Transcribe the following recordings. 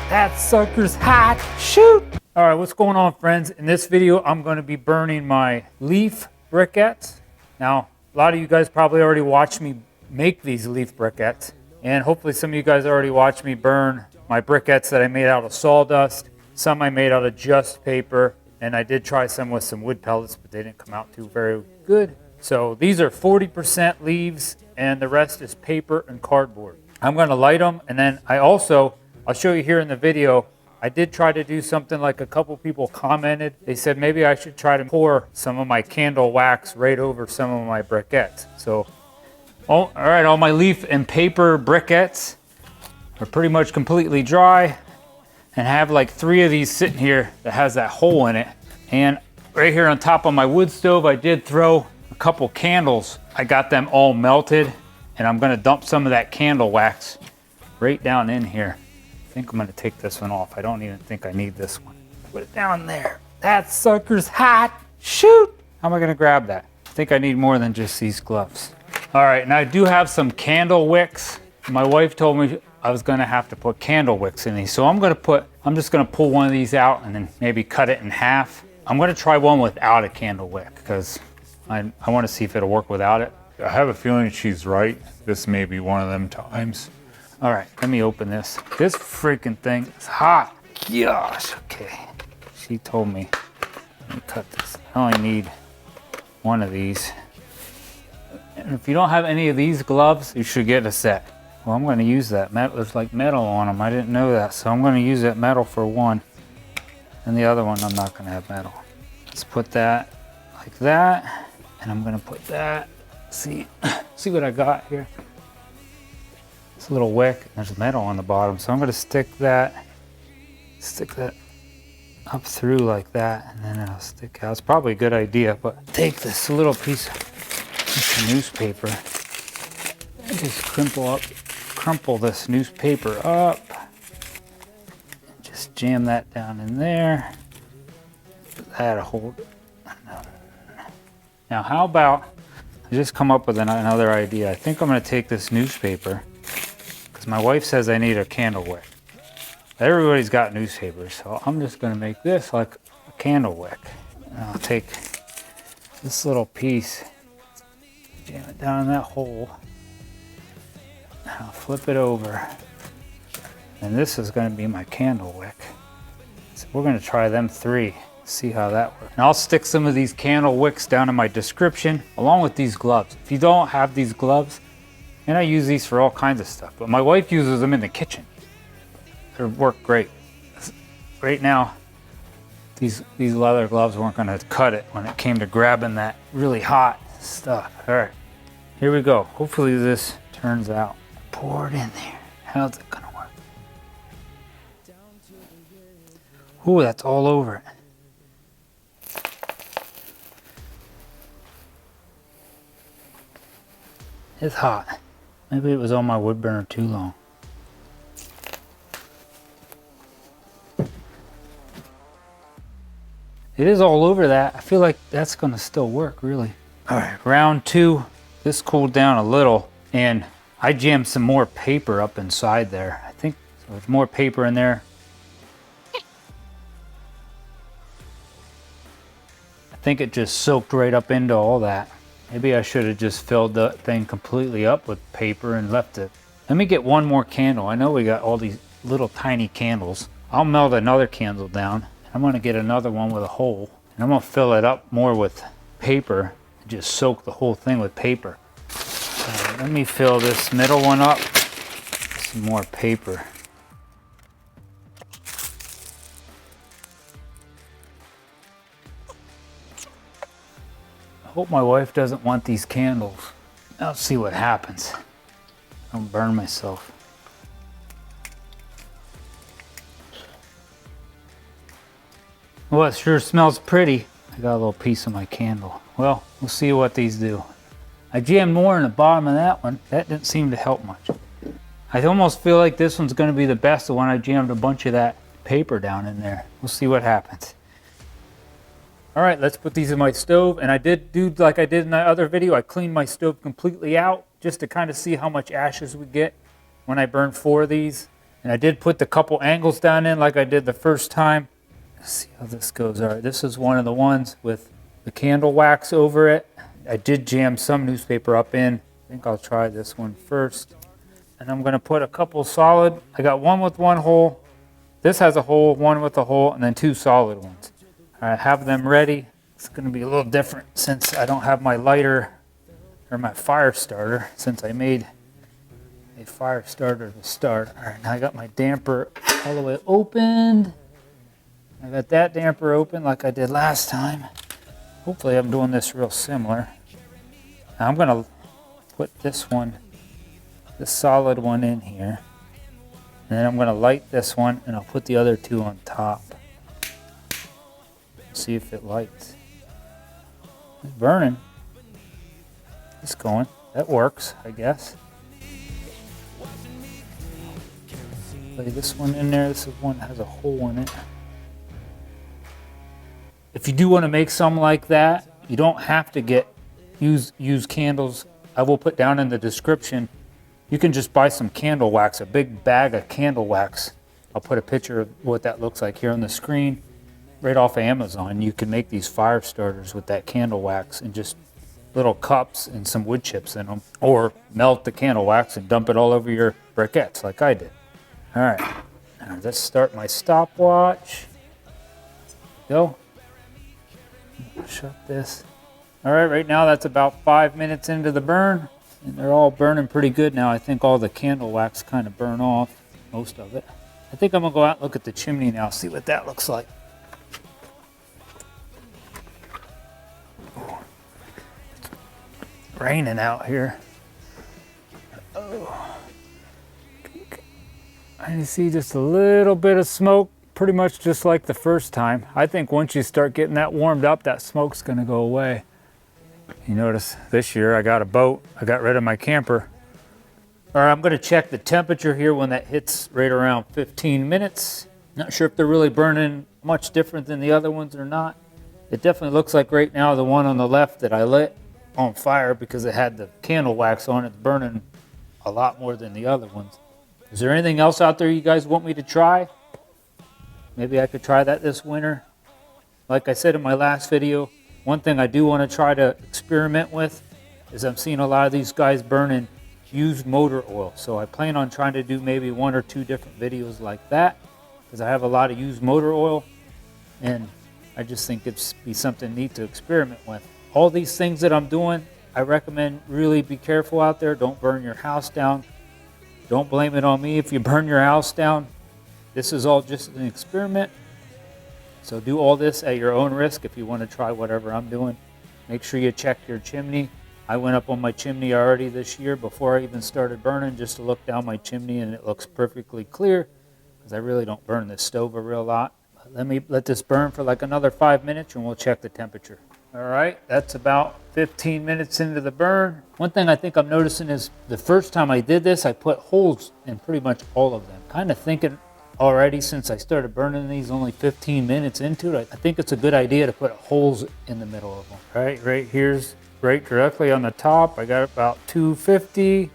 That sucker's hot. Shoot! All right, what's going on, friends? In this video, I'm going to be burning my leaf briquettes. Now, a lot of you guys probably already watched me make these leaf briquettes, and hopefully some of you guys already watched me burn my briquettes that I made out of sawdust. Some I made out of just paper, and I did try some with some wood pellets, but they didn't come out too very good. So these are 40% leaves, and the rest is paper and cardboard. I'm going to light them, and then I'll show you here in the video, I did try to do something like a couple people commented. They said maybe I should try to pour some of my candle wax right over some of my briquettes. So, all right, all my leaf and paper briquettes are pretty much completely dry, and I have like 3 of these sitting here that has that hole in it. And right here on top of my wood stove, I did throw a couple candles. I got them all melted, and I'm gonna dump some of that candle wax right down in here. I think I'm gonna take this one off. I don't even think I need this one. Put it down there. That sucker's hot. Shoot! How am I gonna grab that? I think I need more than just these gloves. All right, and I do have some candle wicks. My wife told me I was gonna have to put candle wicks in these. So I'm just gonna pull one of these out and then maybe cut it in half. I'm gonna try one without a candle wick because I wanna see if it'll work without it. I have a feeling she's right. This may be one of them times. All right, let me open this. This freaking thing is hot. Gosh, okay. She told me, let me cut this. I only need one of these. And if you don't have any of these gloves, you should get a set. Well, I'm gonna use that metal. There's like metal on them. I didn't know that. So I'm gonna use that metal for one. And the other one, I'm not gonna have metal. Let's put that like that. And I'm gonna put that, see what I got here. It's a little wick, and there's metal on the bottom. So I'm gonna stick that up through like that, and then it'll stick out. It's probably a good idea, but take this little piece of newspaper and just crumple this newspaper up. Just jam that down in there. That'll hold. Now, how about I just come up with another idea? I think I'm gonna take this newspaper, because my wife says I need a candle wick. Everybody's got newspapers, so I'm just gonna make this like a candle wick. And I'll take this little piece, jam it down in that hole, and I'll flip it over. And this is gonna be my candle wick. So we're gonna try them 3, see how that works. And I'll stick some of these candle wicks down in my description, along with these gloves. If you don't have these gloves, and I use these for all kinds of stuff, but my wife uses them in the kitchen. They work great. Right now, these leather gloves weren't gonna cut it when it came to grabbing that really hot stuff. All right, here we go. Hopefully this turns out. Pour it in there. How's it gonna work? Ooh, that's all over it. It's hot. Maybe it was on my wood burner too long. It is all over that. I feel like that's gonna still work, really. All right, round 2. This cooled down a little, and I jammed some more paper up inside there. I think so there's more paper in there. I think it just soaked right up into all that. Maybe I should have just filled the thing completely up with paper and left it. Let me get one more candle. I know we got all these little tiny candles. I'll melt another candle down. I'm gonna get another one with a hole, and I'm gonna fill it up more with paper and just soak the whole thing with paper. Let me fill this middle one up with some more paper. I hope my wife doesn't want these candles. I'll see what happens. I'll burn myself. Well, it sure smells pretty. I got a little piece of my candle. Well, we'll see what these do. I jammed more in the bottom of that one. That didn't seem to help much. I almost feel like this one's gonna be the best, the one I jammed a bunch of that paper down in there. We'll see what happens. All right, let's put these in my stove. And I did do like I did in that other video. I cleaned my stove completely out just to kind of see how much ashes we get when I burn 4 of these. And I did put the couple angles down in like I did the first time. Let's see how this goes. All right, this is one of the ones with the candle wax over it. I did jam some newspaper up in. I think I'll try this one first. And I'm gonna put a couple solid. I got one with one hole. This has a hole, one with a hole, and then two solid ones. I have them ready. It's gonna be a little different since I don't have my lighter or my fire starter, since I made a fire starter to start. All right, now I got my damper all the way opened. I got that damper open like I did last time. Hopefully I'm doing this real similar. Now I'm gonna put this one, the solid one in here. And then I'm gonna light this one and I'll put the other two on top. See if it lights. It's burning. It's going. That works, I guess. Lay this one in there. This is one that has a hole in it. If you do want to make some like that, you don't have to use candles. I will put down in the description. You can just buy some candle wax, a big bag of candle wax. I'll put a picture of what that looks like here on the screen, right off of Amazon. You can make these fire starters with that candle wax and just little cups and some wood chips in them, or melt the candle wax and dump it all over your briquettes like I did. All right, now let's start my stopwatch. Go. Shut this. All right, right now that's about 5 minutes into the burn, and they're all burning pretty good now. I think all the candle wax kind of burn off, most of it. I think I'm gonna go out and look at the chimney now, see what that looks like. It's raining out here. Oh. I can see just a little bit of smoke, pretty much just like the first time. I think once you start getting that warmed up, that smoke's gonna go away. You notice this year I got a boat, I got rid of my camper. All right, I'm gonna check the temperature here when that hits right around 15 minutes. Not sure if they're really burning much different than the other ones or not. It definitely looks like right now the one on the left that I lit on fire because it had the candle wax on it, burning a lot more than the other ones. Is there anything else out there you guys want me to try? Maybe I could try that this winter. Like I said in my last video, one thing I do want to try to experiment with is I'm seeing a lot of these guys burning used motor oil. So I plan on trying to do maybe 1 or 2 different videos like that because I have a lot of used motor oil and I just think it'd be something neat to experiment with. All these things that I'm doing, I recommend really be careful out there. Don't burn your house down. Don't blame it on me if you burn your house down. This is all just an experiment. So do all this at your own risk if you want to try whatever I'm doing. Make sure you check your chimney. I went up on my chimney already this year before I even started burning just to look down my chimney, and it looks perfectly clear because I really don't burn this stove a real lot. Let me let this burn for like another 5 minutes and we'll check the temperature. All right, that's about 15 minutes into the burn. One thing I think I'm noticing is the first time I did this, I put holes in pretty much all of them. Kind of thinking already since I started burning these only 15 minutes into it, I think it's a good idea to put holes in the middle of them. All right here's right directly on the top. I got about 250,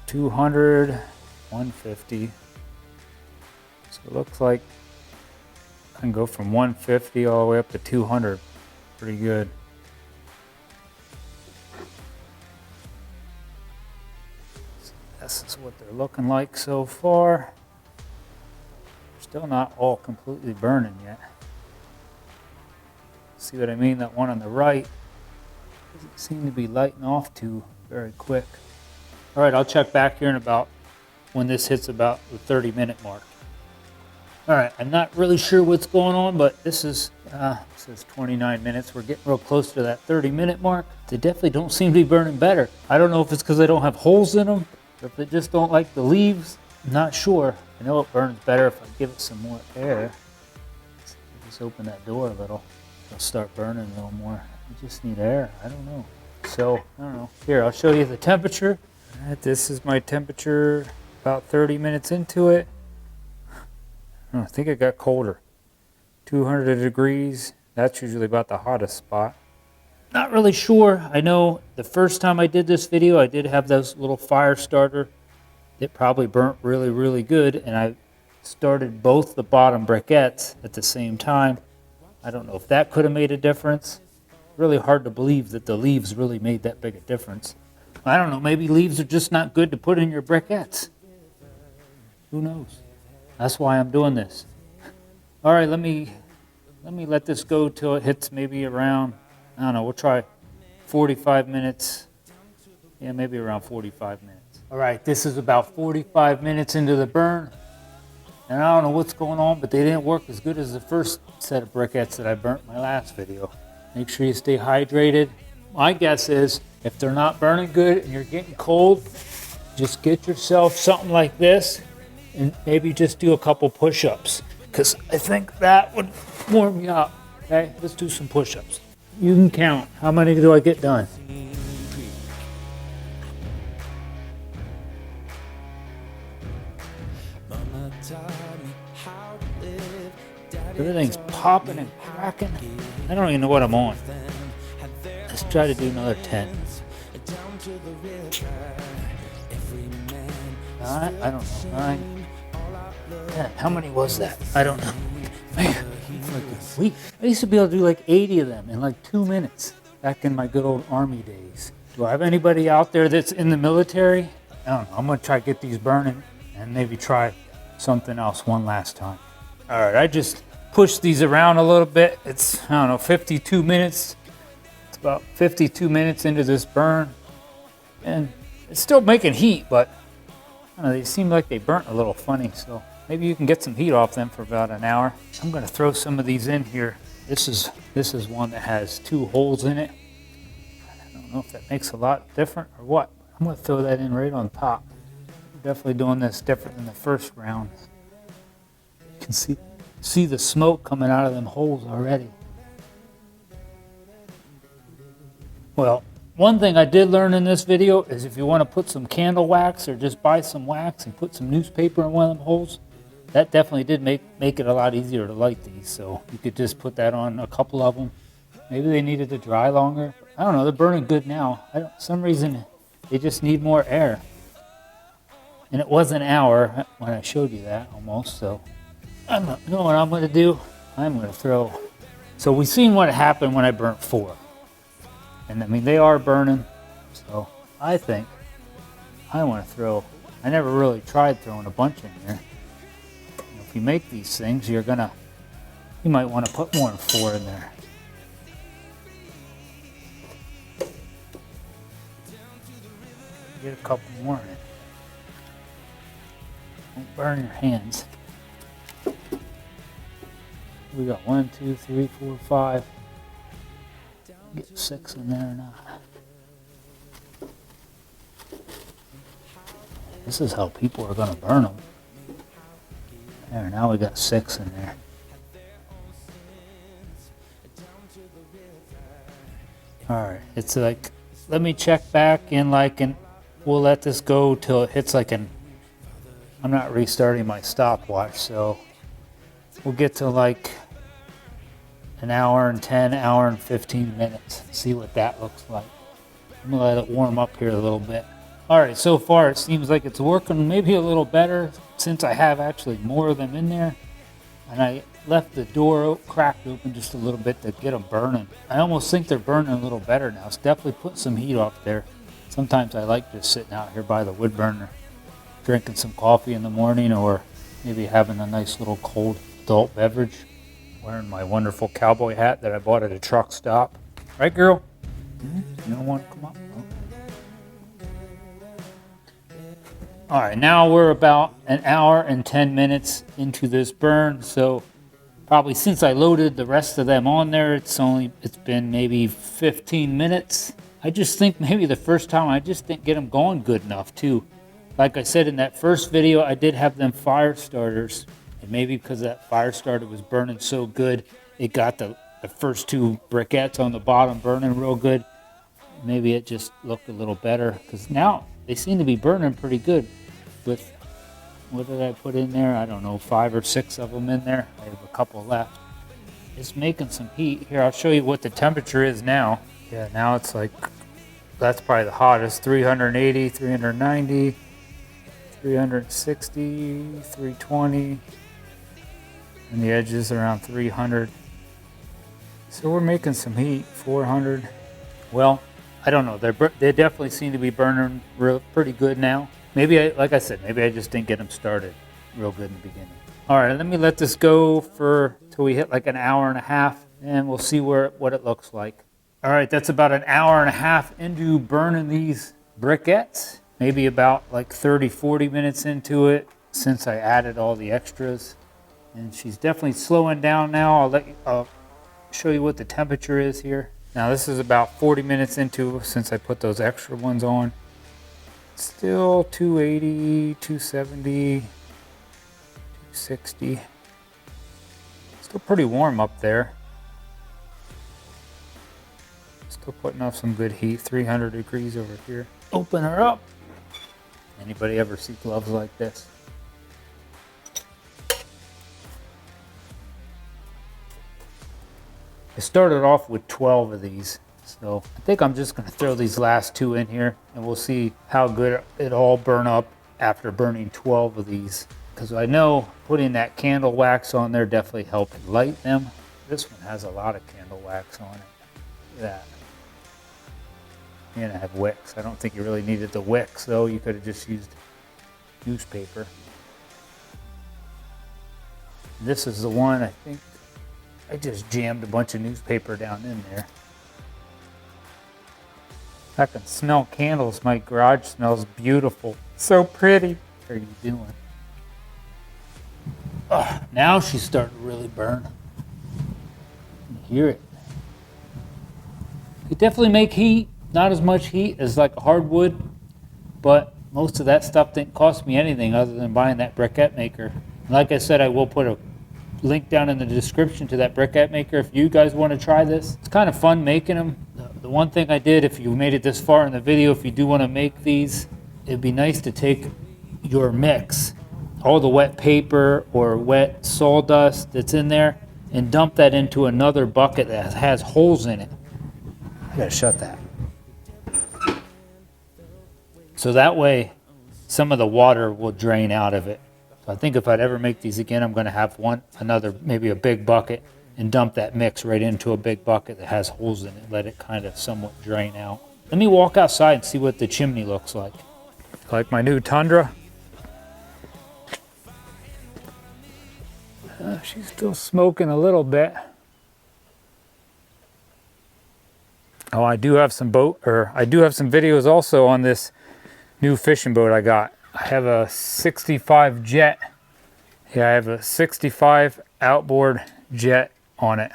200, 150. So it looks like I can go from 150 all the way up to 200. Pretty good. So this is what they're looking like so far. Still not all completely burning yet. See what I mean? That one on the right doesn't seem to be lighting off too very quick. All right, I'll check back here in about when this hits about the 30-minute mark. All right, I'm not really sure what's going on, but this is 29 minutes. We're getting real close to that 30-minute mark. They definitely don't seem to be burning better. I don't know if it's because they don't have holes in them, or if they just don't like the leaves. I'm not sure. I know it burns better if I give it some more air. Just open that door a little. It'll start burning a little more. You just need air. I don't know. So, I don't know. Here, I'll show you the temperature. All right, this is my temperature about 30 minutes into it. I think it got colder. 200 degrees. That's usually about the hottest spot. Not really sure. I know the first time I did this video, I did have this little fire starter that probably burnt really, really good, and I started both the bottom briquettes at the same time. I don't know if that could have made a difference. Really hard to believe that the leaves really made that big a difference. I don't know, maybe leaves are just not good to put in your briquettes. Who knows? That's why I'm doing this. All right, let me let this go till it hits maybe around, I don't know, we'll try 45 minutes. Yeah, maybe around 45 minutes. All right, this is about 45 minutes into the burn. And I don't know what's going on, but they didn't work as good as the first set of briquettes that I burnt in my last video. Make sure you stay hydrated. My guess is if they're not burning good and you're getting cold, just get yourself something like this and maybe just do a couple push-ups, because I think that would warm you up. Okay, let's do some push-ups. You can count. How many do I get done? Everything's popping and cracking. I don't even know what I'm on. Let's try to do another 10. Alright, I don't know. 9. 10. How many was that? I don't know. Man, like a week. I used to be able to do like 80 of them in like 2 minutes back in my good old Army days. Do I have anybody out there that's in the military? I don't know. I'm going to try to get these burning and maybe try something else one last time. Alright, I just pushed these around a little bit. It's, I don't know, 52 minutes. It's about 52 minutes into this burn. And it's still making heat, but I don't know, they seem like they burnt a little funny, so maybe you can get some heat off them for about an hour. I'm going to throw some of these in here. This is one that has 2 holes in it. I don't know if that makes a lot different or what. I'm going to throw that in right on top. We're definitely doing this different than the first round. You can see the smoke coming out of them holes already. Well, one thing I did learn in this video is if you want to put some candle wax or just buy some wax and put some newspaper in one of them holes, that definitely did make it a lot easier to light these. So you could just put that on a couple of them. Maybe they needed to dry longer. I don't know, they're burning good now. For some reason, they just need more air. And it was an hour when I showed you that almost, so you know what I'm going to do? I'm going to throw. So we've seen what happened when I burnt 4. And I mean, they are burning. So I think I want to throw. I never really tried throwing a bunch in here. If you make these things, you might want to put more than 4 in there. Get a couple more in it. Don't burn your hands. We got 1, 2, 3, 4, 5. Get 6 in there or not. This is how people are going to burn them. There, now we got 6 in there. Alright, it's like, let me check back in like we'll let this go till it hits like I'm not restarting my stopwatch, so we'll get to like an hour and 10, hour and 15 minutes. See what that looks like. I'm gonna let it warm up here a little bit. All right, so far it seems like it's working maybe a little better since I have actually more of them in there. And I left the door cracked open just a little bit to get them burning. I almost think they're burning a little better now. It's definitely putting some heat off there. Sometimes I like just sitting out here by the wood burner, drinking some coffee in the morning, or maybe having a nice little cold adult beverage. Wearing my wonderful cowboy hat that I bought at a truck stop. Right, girl? You don't want to come up? All right, now we're about an hour and 10 minutes into this burn. So probably since I loaded the rest of them on there, it's been maybe 15 minutes. I just think maybe the first time I just didn't get them going good enough too. Like I said in that first video, I did have them fire starters. And maybe because that fire starter was burning so good, it got the first 2 briquettes on the bottom burning real good. Maybe it just looked a little better, because now they seem to be burning pretty good with, what did I put in there? I don't know, 5 or 6 of them in there. I have a couple left. It's making some heat. Here, I'll show you what the temperature is now. Yeah, now it's like, that's probably the hottest. 380, 390, 360, 320. And the edges around 300. So we're making some heat, 400. Well, I don't know. They definitely seem to be burning pretty good now. Maybe, like I said, maybe I just didn't get them started real good in the beginning. All right, let me let this go till we hit like an hour and a half, and we'll see what it looks like. All right, that's about an hour and a half into burning these briquettes. Maybe about like 30, 40 minutes into it since I added all the extras. And she's definitely slowing down now. I'll show you what the temperature is here. Now this is about 40 minutes into since I put those extra ones on. Still 280, 270, 260. Still pretty warm up there. Still putting off some good heat, 300 degrees over here. Open her up. Anybody ever see gloves like this? I started off with 12 of these, so I think I'm just going to throw these last 2 in here, and we'll see how good it all burn up after burning 12 of these. Because I know putting that candle wax on there definitely helped light them. This one has a lot of candle wax on it. Look at that. And I have wicks. I don't think you really needed the wicks, though. You could have just used newspaper. This is the one I think I just jammed a bunch of newspaper down in there. I can smell candles. My garage smells beautiful. So pretty. What are you doing? Oh, now she's starting to really burn. You hear it. It definitely make heat. Not as much heat as like a hardwood, but most of that stuff didn't cost me anything other than buying that briquette maker. Like I said, I will put a link down in the description to that briquette maker if you guys want to try this. It's kind of fun making them. The one thing I did, if you made it this far in the video, if you do want to make these, it'd be nice to take your mix, all the wet paper or wet sawdust that's in there, and dump that into another bucket that has holes in it. I gotta shut that. So that way, some of the water will drain out of it. So I think if I'd ever make these again, I'm going to have maybe a big bucket, and dump that mix right into a big bucket that has holes in it. Let it kind of somewhat drain out. Let me walk outside and see what the chimney looks like. Like my new Tundra. She's still smoking a little bit. Oh, I do have some videos also on this new fishing boat I got. I have a 65 jet. Yeah, I have a 65 outboard jet on it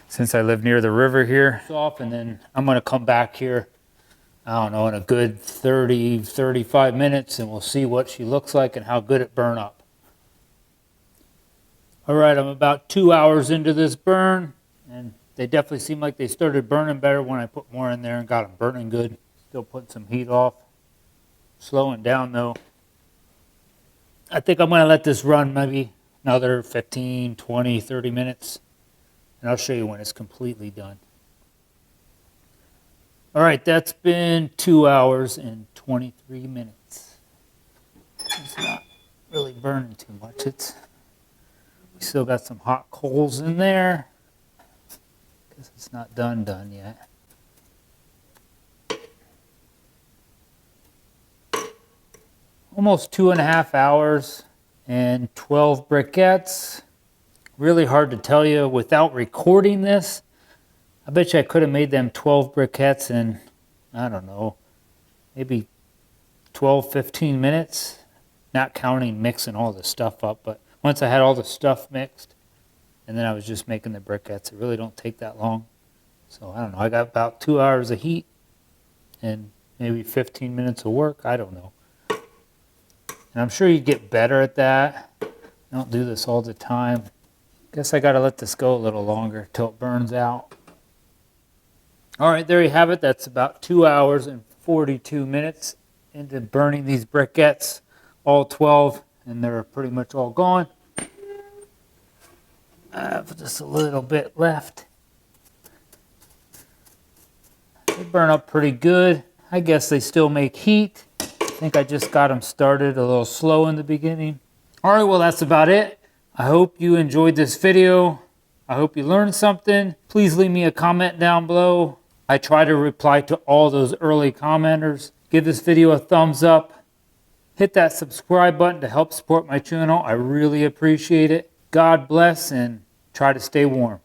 since I live near the river here. And then I'm gonna come back here, I don't know, in a good 30, 35 minutes, and we'll see what she looks like and how good it burn up. All right, I'm about 2 hours into this burn, and they definitely seem like they started burning better when I put more in there and got them burning good. Still putting some heat off. Slowing down though. I think I'm going to let this run maybe another 15, 20, 30 minutes. And I'll show you when it's completely done. All right, that's been 2 hours and 23 minutes. It's not really burning too much. We still got some hot coals in there. Guess it's not done yet. Almost 2.5 hours and 12 briquettes. Really hard to tell you without recording this. I bet you I could have made them 12 briquettes in, I don't know, maybe 12, 15 minutes. Not counting mixing all the stuff up, but once I had all the stuff mixed, and then I was just making the briquettes, it really don't take that long. So I don't know, I got about 2 hours of heat and maybe 15 minutes of work, I don't know. And I'm sure you get better at that. I don't do this all the time. Guess I gotta let this go a little longer till it burns out. All right, there you have it. That's about 2 hours and 42 minutes into burning these briquettes, all 12, and they're pretty much all gone. I have just a little bit left. They burn up pretty good. I guess they still make heat. I think I just got them started a little slow in the beginning. All right, well, that's about it. I hope you enjoyed this video. I hope you learned something. Please leave me a comment down below. I try to reply to all those early commenters. Give this video a thumbs up. Hit that subscribe button to help support my channel. I really appreciate it. God bless and try to stay warm.